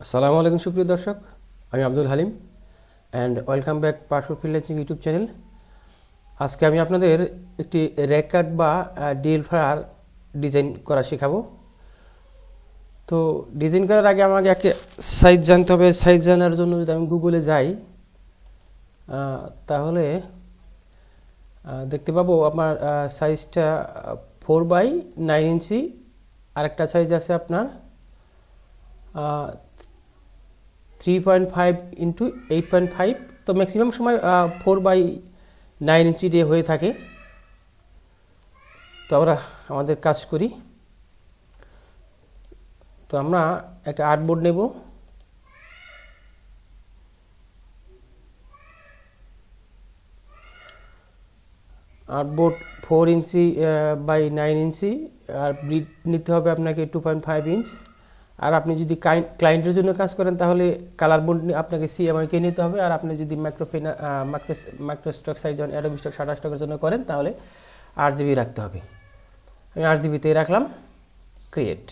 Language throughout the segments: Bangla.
আসসালামু আলাইকুম সুপ্রিয় দর্শক, আমি Abdul Halim and welcome back perfect freelancing YouTube channel. আজকে আমি আপনাদের একটি রেকর্ড বা ডিএলফার ডিজাইন করা শেখাবো। তো ডিজাইন করার আগে আমাকে একটা সাইজ জানতে হবে। সাইজ জানার জন্য যদি আমি গুগলে যাই তাহলে দেখতে পাবো আমার সাইজটা 4/9 ইঞ্চি। আরেকটা সাইজ আছে আপনার 3.5 ইন্টু 8.5। তো ম্যাক্সিমাম সময় 4/9 ইঞ্চি দিয়ে হয়ে থাকে। তো আমরা আমাদের কাজ করি। তো আমরা একটা আর্টবোর্ড নেব। আর্টবোর্ড 4 ইঞ্চি বাই 9 ইঞ্চি, আর ব্রিড নিতে হবে আপনাকে 2.5 ইঞ্চ। আর আপনি যদি ক্লায়েন্টের জন্য কাজ করেন তাহলে কালার বোর্ড আপনাকে সিএমআইকে নিতে হবে। আর আপনি যদি মাইক্রোস্টক সাইজ অ্যাডোবি স্টক 28 টাকার জন্য করেন তাহলে 8 জিবি রাখতে হবে। আমি 8 জিবিতেই রাখলাম, ক্রিয়েট।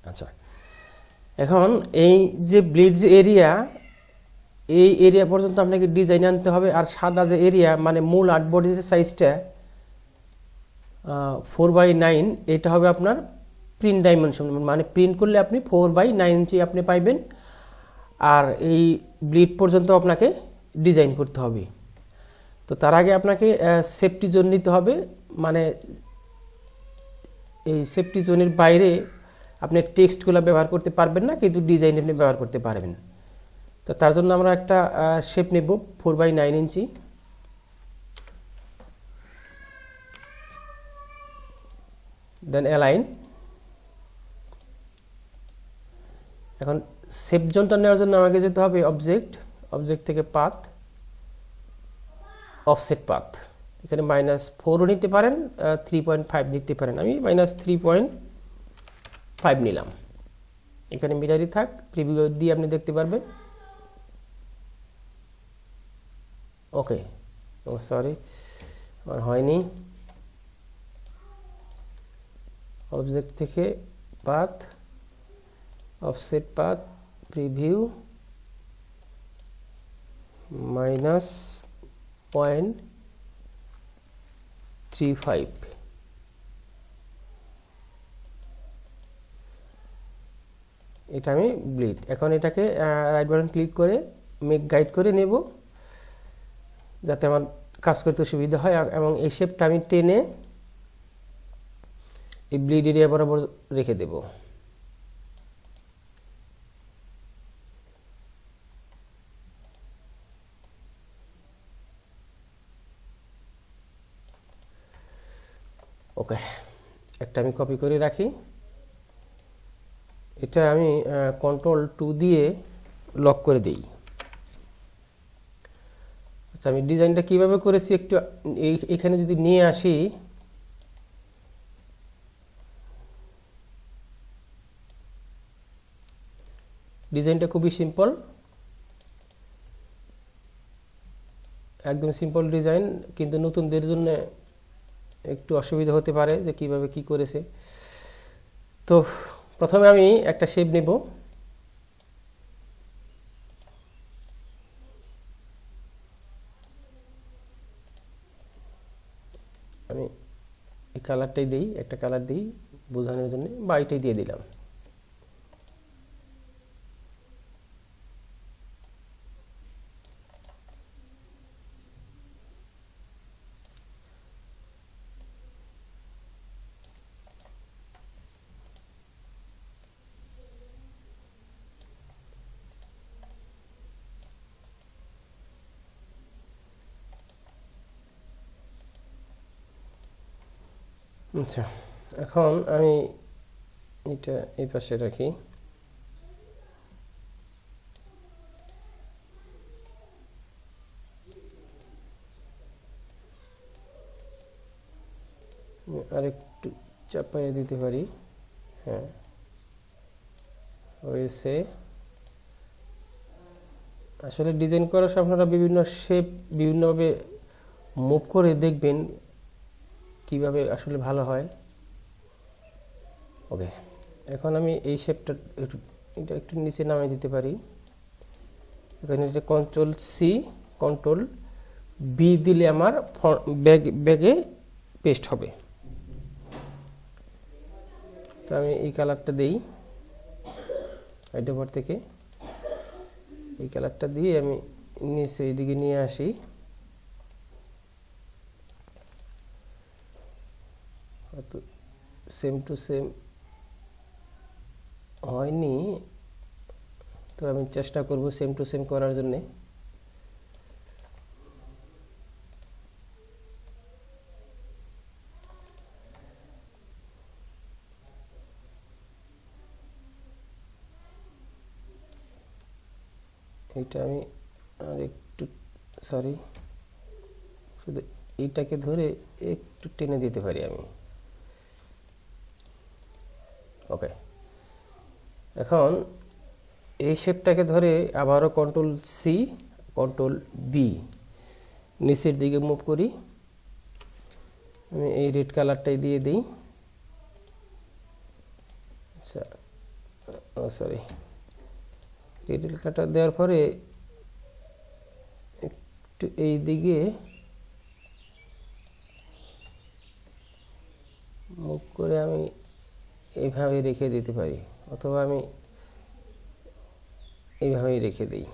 আচ্ছা, এখন এই যে ব্লিড যে এরিয়া, এই এরিয়া পর্যন্ত আপনাকে ডিজাইন আনতে হবে। আর সাদা যে এরিয়া মানে মূল আর্টবোর্ডের যে সাইজটা 4/9, এটা হবে আপনার প্রিন্ট ডাইমেনশন, মানে প্রিন্ট করলে আপনি 4/9 ইঞ্চি আপনি পাইবেন। আর এই ব্লিড পর্যন্ত আপনাকে ডিজাইন করতে হবে। তো তার আগে আপনাকে সেফটি জোন নিতে হবে, মানে এই সেফটি জোনের বাইরে আপনি টেক্সটগুলো ব্যবহার করতে পারবেন না, কিন্তু ডিজাইন আপনি ব্যবহার করতে পারবেন। তো তার জন্য আমরা একটা শেপ নেব 4/9 ইঞ্চি। দেন অ্যালাইন। এখন শেপ জোনটা নেওয়ার জন্য আমাকে যেতে হবে অবজেক্ট থেকে পাথ, অফসেট পাথ। এখানে -4ও নিতে পারেন, 3.5 নিতে পারেন। আমি -3.5 নিলাম। এখানে মিটারই থাক, প্রিভিউ দিয়ে আপনি দেখতে পারবেন। ওকে, ও সরি, আমার হয়নি। অবজেক্ট থেকে পাথ, অফসেট পাথ, প্রিভিউ, -0.35। এটা আমি ব্লিড। এখন এটাকে রাইট বাটন ক্লিক করে মেক গাইড করে নেব, যাতে আমার কাজ করতে সুবিধা হয়। এবং এই শেপটা আমি টেনে এই ব্লিড এরিয়া বরাবর রেখে দেব। ওকে, একটা আমি কপি করে রাখি। এটা আমি Ctrl+2 দিয়ে লক করে দিই। আচ্ছা, আমি ডিজাইনটা কিভাবে করেছি একটু এখানে যদি নিয়ে আসি, ডিজাইনটা খুবই সিম্পল, একদম সিম্পল ডিজাইন, কিন্তু নতুনদের জন্য একটু অসুবিধা হতে পারে যে কিভাবে কি করেছে। তো প্রথমে আমি একটা শেপ নেব। আমি এই কালারটাই দিই, একটা কালার দিই বোঝানোর জন্য, বা এটাই দিয়ে দিলাম। আচ্ছা, এখন আমি এটা এই পাশে রাখি। আরেকটু চাপাইয়ে দিতে পারি। হ্যাঁ, হয়েছে। আসলে ডিজাইন করার সময় আপনারা বিভিন্ন শেপ বিভিন্নভাবে মুভ করে দেখবেন কিভাবে আসলে ভালো হয়। ওকে, এখন আমি এই শেপটা এটা একটু নিচে নামিয়ে দিতে পারি। এখানে এটা কন্ট্রোল সি কন্ট্রোল বি দিলে আমার ব্যাগে পেস্ট হবে। তো আমি এই কালারটা দেই, আইডোভার থেকে এই কালারটা দিয়ে আমি নিচে এইদিকে নিয়ে আসি। হয়তো সেম টু সেম হয়নি, তো আমি চেষ্টা করব সেম টু সেম করার জন্যে। এটা আমি আর একটু সরি শুধু এইটাকে ধরে একটু টেনে দিতে পারি আমি। ওকে, এখন এই শেপটাকে ধরে আবারও কন্ট্রোল সি কন্ট্রোল বি নিচের দিকে মুভ করি। আমি এই রেড কালারটাই দিয়ে দিই। আচ্ছা, ও সরি, রেড কালারটা দেওয়ার পরে একটু এই দিকে মুভ করে আমি এইভাবে রেখে দিতে পারি, অথবা আমি এইভাবেই রেখে দিই।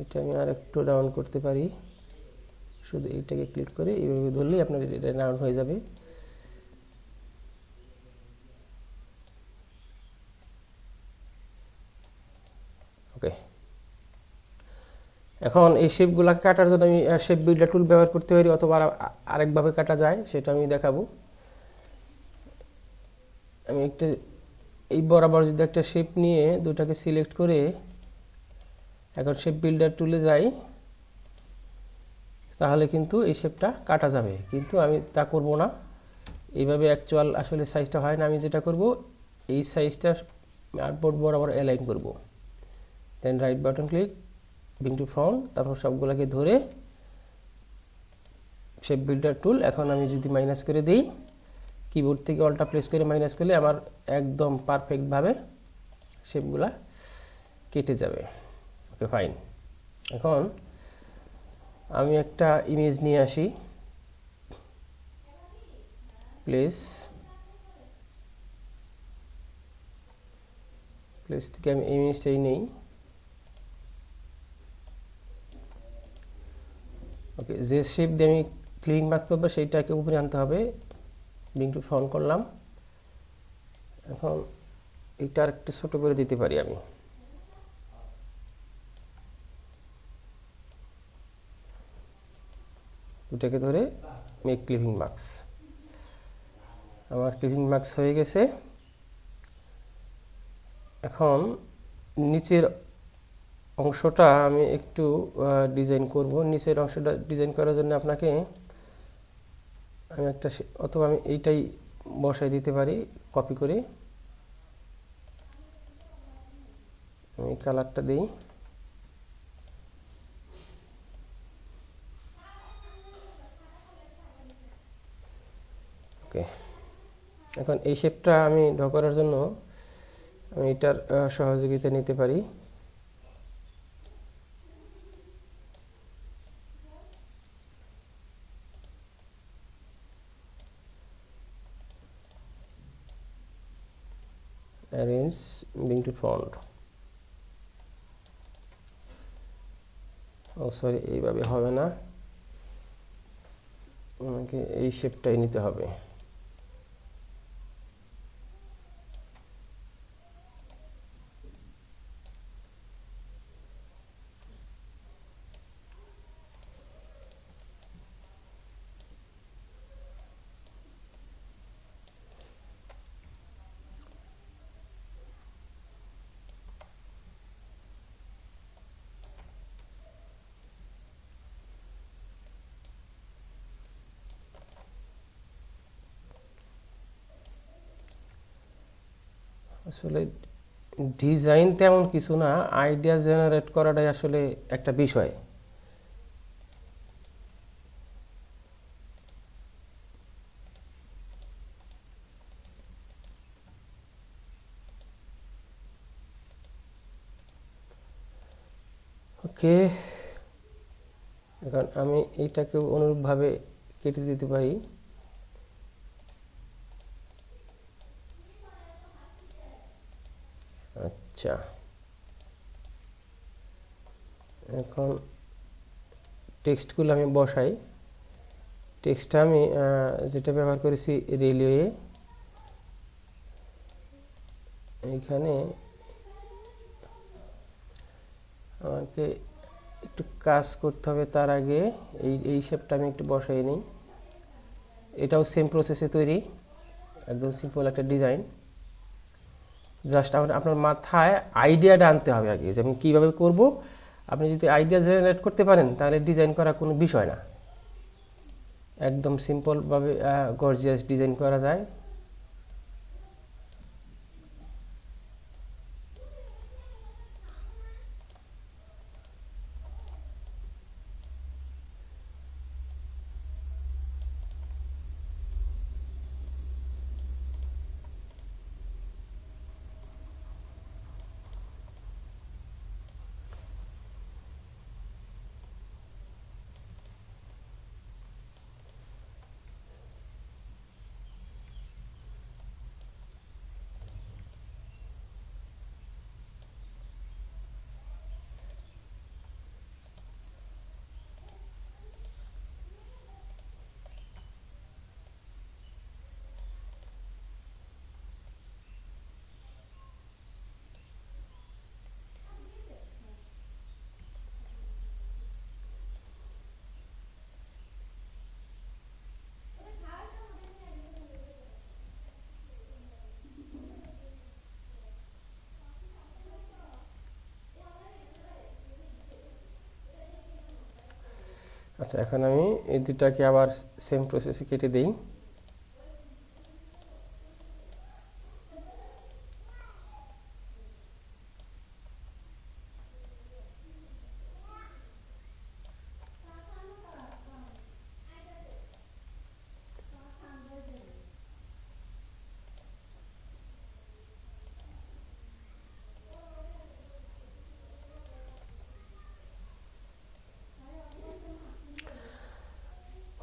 এটা আমি আর একটু রাউন্ড করতে পারি, শুধু এইটাকে ক্লিক করে এইভাবে ধরলেই আপনার এটা রাউন্ড হয়ে যাবে। ওকে, এখন এই শেপগুলোকে কাটার জন্য আমি শেপ বিল্ডার টুল ব্যবহার করতে পারি, অথবা আরেকভাবে কাটা যায় সেটা আমি দেখাবো। আমি একটা এই বরাবর যদি একটা শেপ নিয়ে দুটাকে সিলেক্ট করে এখন শেপ বিল্ডার টুলে যাই, তাহলে কিন্তু এই শেপটা কাটা যাবে, কিন্তু আমি তা করব না। এইভাবে অ্যাকচুয়াল আসলে সাইজটা হয় না। আমি যেটা করব, এই সাইজটা আর্টবোর্ড বরাবর অ্যালাইন করব, then right button click, bring to front, তারপর সবগুলোকে ধরে শেপ বিল্ডার টুল। এখন আমি যদি মাইনাস করে দিই, কিবোর্ড থেকে অল্টা প্রেস করে মাইনাস করলে আমার একদম পারফেক্টভাবে শেপগুলা কেটে যাবে। ওকে, ফাইন। এখন আমি একটা ইমেজ নিয়ে আসি, প্লেস থেকে আমি ইমেজটাই নেই। ওকে, যে শেপ দিয়ে আমি ক্লিক মার্ক করবো সেইটাকে উপরে আনতে হবে। ব্রিং টু ফ্রন্ট করলাম। এখন এটা আরেকটু ছোট করে দিতে পারি আমি। দুটাকে ধরে মেক ক্লিপিং মার্কস। আমার ক্লিপিং মার্কস হয়ে গেছে। এখন নিচের অংশটা আমি একটু ডিজাইন করব। নিচের অংশটা ডিজাইন করার জন্য আপনাকে আমি একটা, অথবা আমি এইটাই বসাই দিতে পারি কপি করে। আমি কালারটা দিই। ওকে, এখন এই শেপটা আমি ড্র করার জন্য আমি এটার সহযোগিতা নিতে পারি। Arrange, bring to front. Oh sorry, এইভাবে হবে না, আমাকে এই শেপটাই নিতে হবে। আসলে ডিজাইন তেমন কিছু না, আইডিয়া জেনারেট করাটাই আসলে একটা বিষয়। ওকে, এখন আমি এইটাকে অনুরূপভাবে কেটে দিতে পারি। আচ্ছা, এখন টেক্সটগুলো আমি বসাই। টেক্সটটা আমি যেটা ব্যবহার করেছি রেলওয়ে, এইখানে আমাকে একটু কাজ করতে হবে। তার আগে এই শেপটা আমি একটু বসাই নিই। এটাও সেম প্রসেসে তৈরি, একদম সিম্পল একটা ডিজাইন। জাস্ট আপনার মাথায় আইডিয়াটা আনতে হবে আগে যে আমি কীভাবে করব। আপনি যদি আইডিয়া জেনারেট করতে পারেন তাহলে ডিজাইন করা কোনো বিষয় না, একদম সিম্পলভাবে গর্জিয়াস ডিজাইন করা যায়। আচ্ছা, এখন আমি এই দুটাকে আবার সেম প্রসেসে কেটে দিই।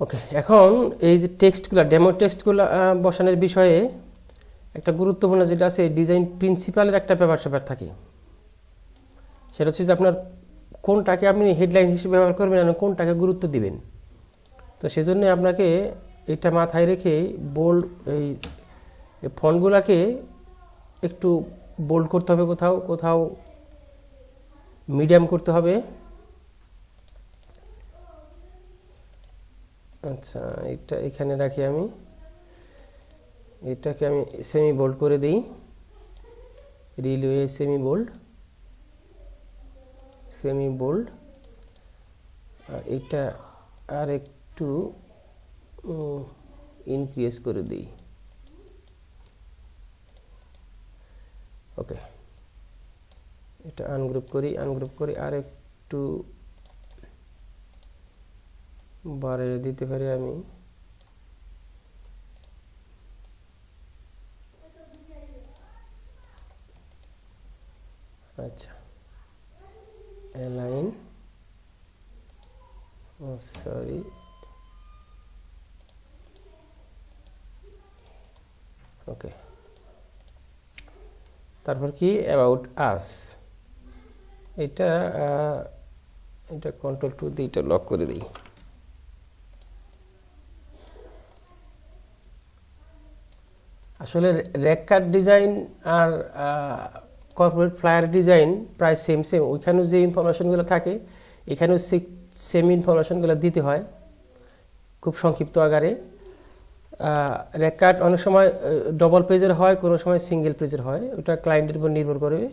ওকে, এখন এই যে টেক্সটগুলো, ডেমো টেক্সটগুলো বসানোর বিষয়ে একটা গুরুত্বপূর্ণ যেটা আছে, ডিজাইন প্রিন্সিপালের একটা ব্যাপার থাকে। সেটা হচ্ছে যে আপনার কোনটাকে আপনি হেডলাইন হিসেবে ব্যবহার করবেন আর কোনটাকে গুরুত্ব দিবেন। তো সেজন্য আপনাকে এটা মাথায় রেখে বোল্ড এই ফন্টগুলোকে একটু বোল্ড করতে হবে, কোথাও কোথাও মিডিয়াম করতে হবে। আচ্ছা, এটা এখানে রাখি আমি, এটাকে আমি সেমি বোল্ড করে দিই, রেলওয়ে সেমি বোল্ড। আর এটা আর একটু ইনক্রিজ করে দিই। ওকে, এটা আনগ্রুপ করি আর একটু বাড়িয়ে দিতে পারি আমি। আচ্ছা, অ্যালাইন, সরি, ওকে। তারপর কি অ্যাবাউট আস, এটা কন্ট্রোল টু দিয়ে এটা লক করে দিই। আসলে র্যাক কাট ডিজাইন আর কর্পোরেট ফ্লায়ার ডিজাইন প্রায় সেম। ওইখানেও যে ইনফরমেশনগুলো থাকে এখানেও সেম ইনফরমেশনগুলো দিতে হয় খুব সংক্ষিপ্ত আকারে। র্যাক কাট অনেক সময় ডবল পেজের হয়, কোনো সময় সিঙ্গেল পেজের হয়, ওটা ক্লায়েন্টের উপর নির্ভর করবে।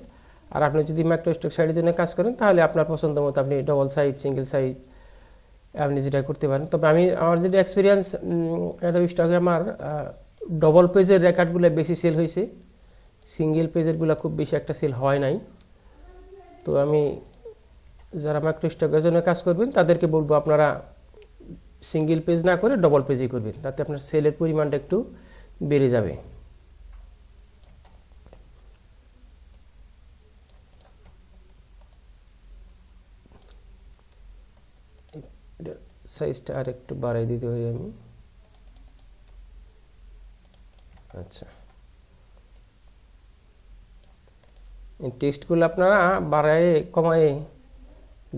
আর আপনি যদি মাইক্রোস্টক সাইডের জন্য কাজ করেন তাহলে আপনার পছন্দ মতো আপনি ডবল সাইড, সিঙ্গেল সাইড আপনি যেটা করতে পারেন। তবে আমার যেটা এক্সপিরিয়েন্স, অ্যাডোবি স্টকে আমার ডবল পেজের রেকর্ডগুলো বেশি সেল হয়েছে, সিঙ্গেল পেজেরগুলো খুব বেশি একটা সেল হয় নাই। তো আমি যারা মাইক্রো স্টকের জন্য কাজ করবেন তাদেরকে বলবো আপনারা সিঙ্গেল পেজ না করে ডবল পেজই করবেন, তাতে আপনার সেলের পরিমাণটা একটু বেড়ে যাবে। সাইজটা আর একটু বাড়াই দিতে পারি আমি। আচ্ছা, এই টেক্সটগুলো আপনারা বাড়ায় কমায়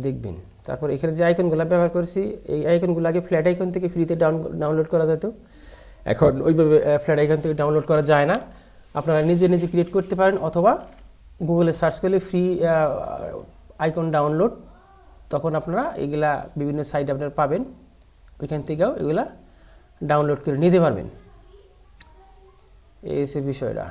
দেখবেন। তারপর এখানে যে আইকনগুলো ব্যবহার করেছি, এই আইকনগুলো আগে ফ্ল্যাট আইকন থেকে ফ্রিতে ডাউনলোড করা যেত, এখন ওইভাবে ফ্ল্যাট আইকন থেকে ডাউনলোড করা যায় না। আপনারা নিজে নিজে ক্রিয়েট করতে পারেন, অথবা গুগলে সার্চ করলে ফ্রি আইকন ডাউনলোড, তখন আপনারা এগুলা বিভিন্ন সাইট আপনারা পাবেন, ওইখান থেকেও এগুলা ডাউনলোড করে নিতে পারবেন। এই সে বিষয়টা।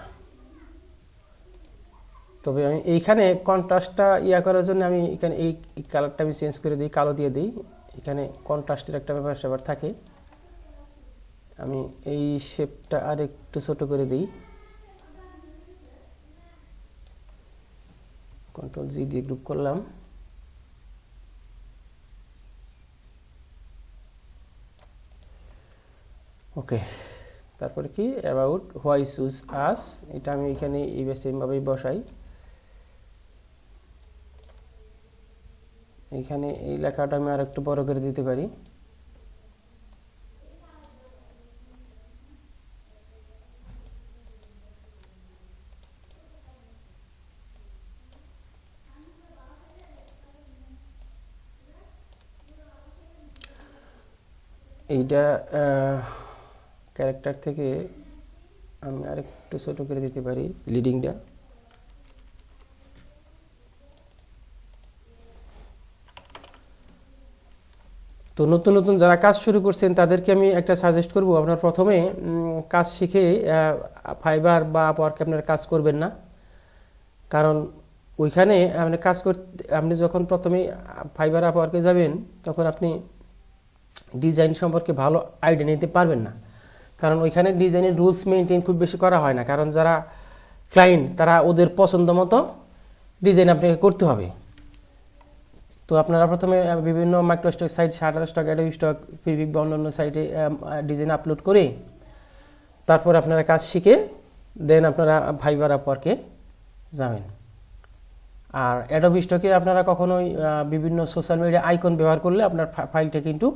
তবে আমি এইখানে কন্ট্রাস্টটা করার জন্য আমি এখানে এই কালারটা আমি চেঞ্জ করে দিই, কালো দিয়ে দিই। এখানে কন্ট্রাস্টের একটা ব্যাপার থাকে। আমি এই শেপটা আর একটু ছোট করে দিই, কন্ট্রোল জি দিয়ে গ্রুপ করলাম। ওকে, তারপরে কি অ্যাবাউট হোয়াই চুজ আস, এটা আমি এখানে এইভাবেই বসাই। এখানে এই লেখাটা আমি আর একটু বড় করে দিতে পারি। এইটা ক্যারেক্টার থেকে আমি আর একটু ছোট করে দিতে পারি লিডিংটা। তো নতুন নতুন যারা কাজ শুরু করছেন তাদেরকে আমি একটা সাজেস্ট করব, আপনার প্রথমে কাজ শিখে ফাইবার বা আপওয়ার্কে আপনার কাজ করবেন না। কারণ ওইখানে আপনি কাজ করতে, আপনি যখন প্রথমে ফাইবার আপওয়ার্কে যাবেন তখন আপনি ডিজাইন সম্পর্কে ভালো আইডিয়া নিতে পারবেন না। কারণ ওইখানে ডিজাইনের রুলস মেনটেন খুব বেশি করা হয় না, কারণ যারা ক্লায়েন্ট তারা ওদের পছন্দ মতো ডিজাইন আপনাকে করতে হবে। তো আপনারা প্রথমে বিভিন্ন microstock site, Shutterstock, Adobe Stock, ফিবিক বা অন্যান্য সাইটে ডিজাইন আপলোড করে তারপর আপনারা কাজ শিখে দেন আপনারা ফাইবার আপওয়ার্কে যাবেন। আর অ্যাডোবি স্টকে আপনারা কখনোই বিভিন্ন সোশ্যাল মিডিয়া আইকন ব্যবহার করলে আপনার ফাইলটা কিন্তু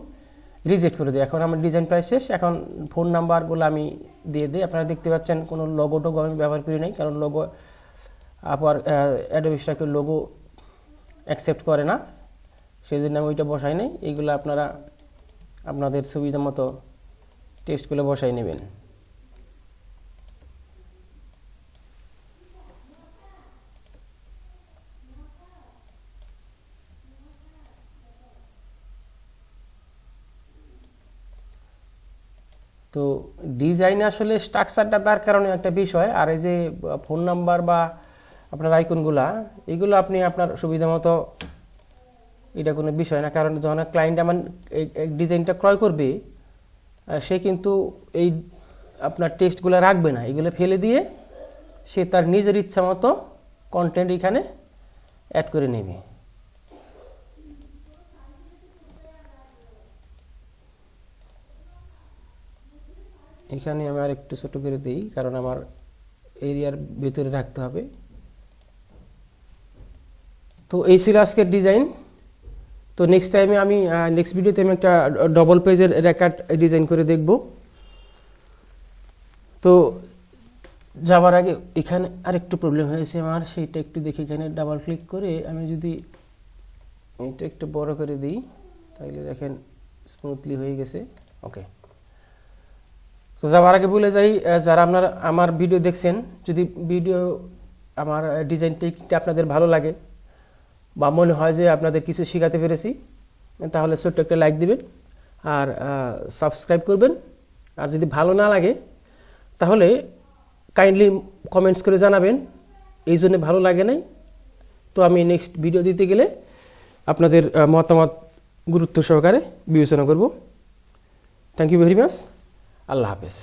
রিজেক্ট করে দেয়। এখন আমার ডিজাইন প্রায় শেষ, এখন ফোন নাম্বারগুলো আমি দিয়ে দিই। আপনারা দেখতে পাচ্ছেন কোনো লোগো টোগো আমি ব্যবহার করি নাই, কারণ লোগো আপওয়ার্ক অ্যাডোবি স্টকের লোগো অ্যাকসেপ্ট করে না, সেই জন্য আমি ওইটা বসাই নাই। এইগুলো আপনারা আপনাদের সুবিধা মতো টেক্সটগুলো বসাই নেবেন। তো ডিজাইনে আসলে স্ট্রাকচারটা তার কারণে একটা বিষয়, আর এই যে ফোন নাম্বার বা আপনার আইকনগুলা, এগুলো আপনি আপনার সুবিধা মতো, এটা কোনো বিষয় না। কারণ যখন ক্লায়েন্ট আমার এই ডিজাইনটা ক্রয় করবে, সে কিন্তু এই আপনার টেক্সটগুলো রাখবে না, এগুলো ফেলে দিয়ে সে তার নিজের ইচ্ছা মতো কন্টেন্ট এখানে অ্যাড করে নেবে। এখানে আমি আর একটু ছোট করে দিই, কারণ আমার এরিয়ার ভিতরে রাখতে হবে। তো এই ছিল আজকের ডিজাইন। তো নেক্সট টাইমে আমি নেক্সট ভিডিওতে আমি একটা ডবল পেজের রেকর্ড ডিজাইন করে দেখব। তো যাওয়ার আগে এখানে আরেকটু প্রবলেম হয়েছে আমার, সেইটা একটু দেখি। এখানে ডাবল ক্লিক করে আমি যদি এটা একটু বড় করে দিই, তাহলে দেখেন স্মুথলি হয়ে গেছে। ওকে, তো যাওয়ার আগে বলে যাই, যারা আপনারা আমার ভিডিও দেখছেন, যদি ভিডিও আমার ডিজাইন টেকনিকটা আপনাদের ভালো লাগে বা মনে হয় যে আপনাদের কিছু শেখাতে পেরেছি, তাহলে ছোট্ট একটা লাইক দিবেন আর সাবস্ক্রাইব করবেন। আর যদি ভালো না লাগে তাহলে কাইন্ডলি কমেন্টস করে জানাবেন এই জন্য ভালো লাগে নাই, তো আমি নেক্সট ভিডিও দিতে গেলে আপনাদের মতামত গুরুত্ব সহকারে বিবেচনা করব। Thank you very much. আল্লাহ হাফেজ।